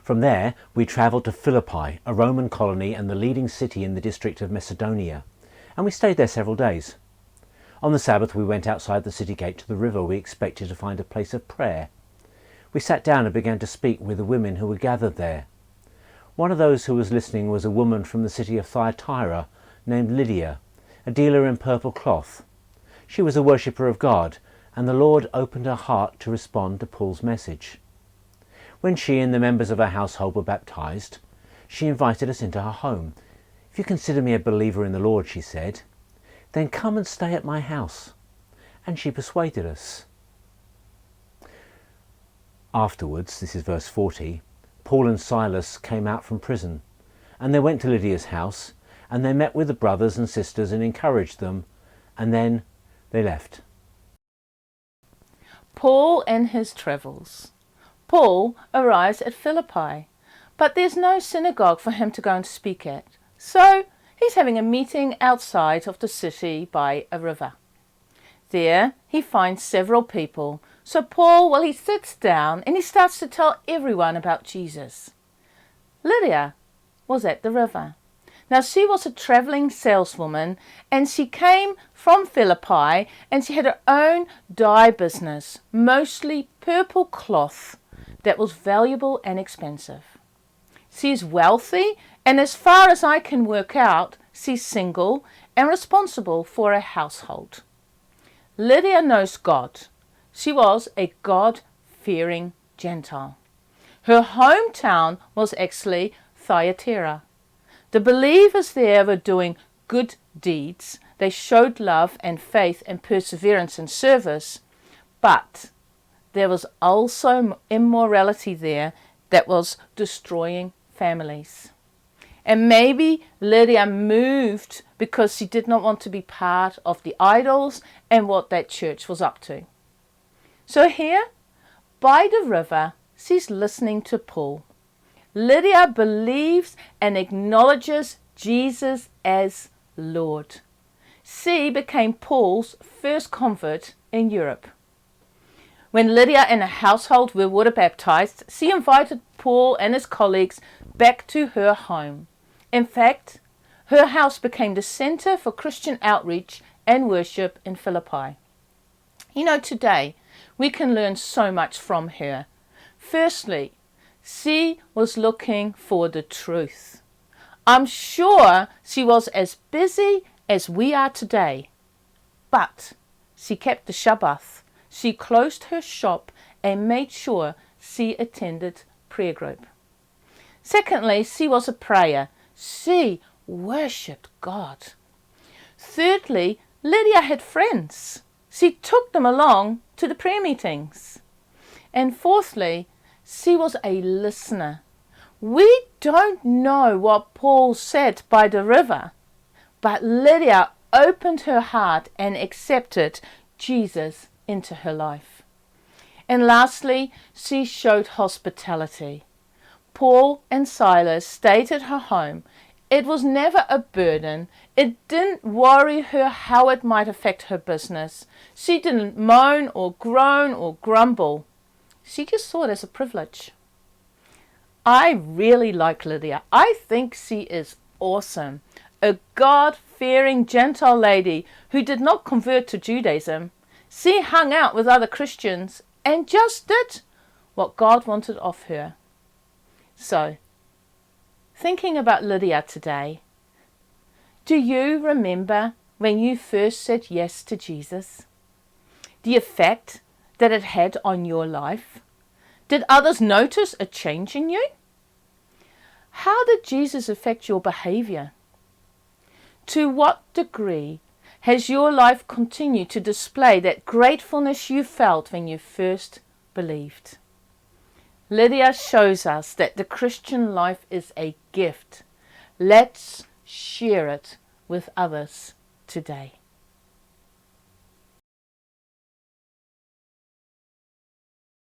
From there, we travelled to Philippi, a Roman colony and the leading city in the district of Macedonia, and we stayed there several days. On the Sabbath, we went outside the city gate to the river we expected to find a place of prayer. We sat down and began to speak with the women who were gathered there. One of those who was listening was a woman from the city of Thyatira named Lydia, a dealer in purple cloth. She was a worshipper of God, and the Lord opened her heart to respond to Paul's message. When she and the members of her household were baptized, she invited us into her home. "If you consider me a believer in the Lord," she said, "then come and stay at my house." And she persuaded us. Afterwards, this is verse 40, Paul and Silas came out from prison, and they went to Lydia's house, and they met with the brothers and sisters and encouraged them, and then they left. Paul and his travels. Paul arrives at Philippi, but there's no synagogue for him to go and speak at, so he's having a meeting outside of the city by a river. There he finds several people, so Paul, he sits down and he starts to tell everyone about Jesus. Lydia was at the river. Now she was a travelling saleswoman, and she came from Philippi, and she had her own dye business, mostly purple cloth that was valuable and expensive. She's wealthy, and as far as I can work out, she's single and responsible for a household. Lydia knows God. She was a God-fearing Gentile. Her hometown was actually Thyatira. The believers there were doing good deeds. They showed love and faith and perseverance in service, but there was also immorality there that was destroying families. And maybe Lydia moved because she did not want to be part of the idols and what that church was up to. So here, by the river, she's listening to Paul. Lydia believes and acknowledges Jesus as Lord. She became Paul's first convert in Europe. When Lydia and her household were water baptized, she invited Paul and his colleagues back to her home. In fact, her house became the center for Christian outreach and worship in Philippi. You know, today we can learn so much from her. Firstly, she was looking for the truth. I'm sure she was as busy as we are today, but she kept the Shabbat. She closed her shop and made sure she attended prayer group. Secondly, she was a prayer. She worshipped God. Thirdly, Lydia had friends. She took them along to the prayer meetings. And fourthly, she was a listener. We don't know what Paul said by the river, but Lydia opened her heart and accepted Jesus into her life. And lastly, she showed hospitality. Paul and Silas stayed at her home. It was never a burden. It didn't worry her how it might affect her business. She didn't moan or groan or grumble. She just saw it as a privilege. I really like Lydia. I think she is awesome. A God-fearing Gentile lady who did not convert to Judaism. She hung out with other Christians and just did what God wanted of her. So, thinking about Lydia today, do you remember when you first said yes to Jesus? The effect that it had on your life? Did others notice a change in you? How did Jesus affect your behavior? To what degree has your life continued to display that gratefulness you felt when you first believed? Lydia shows us that the Christian life is a gift. Let's share it with others today.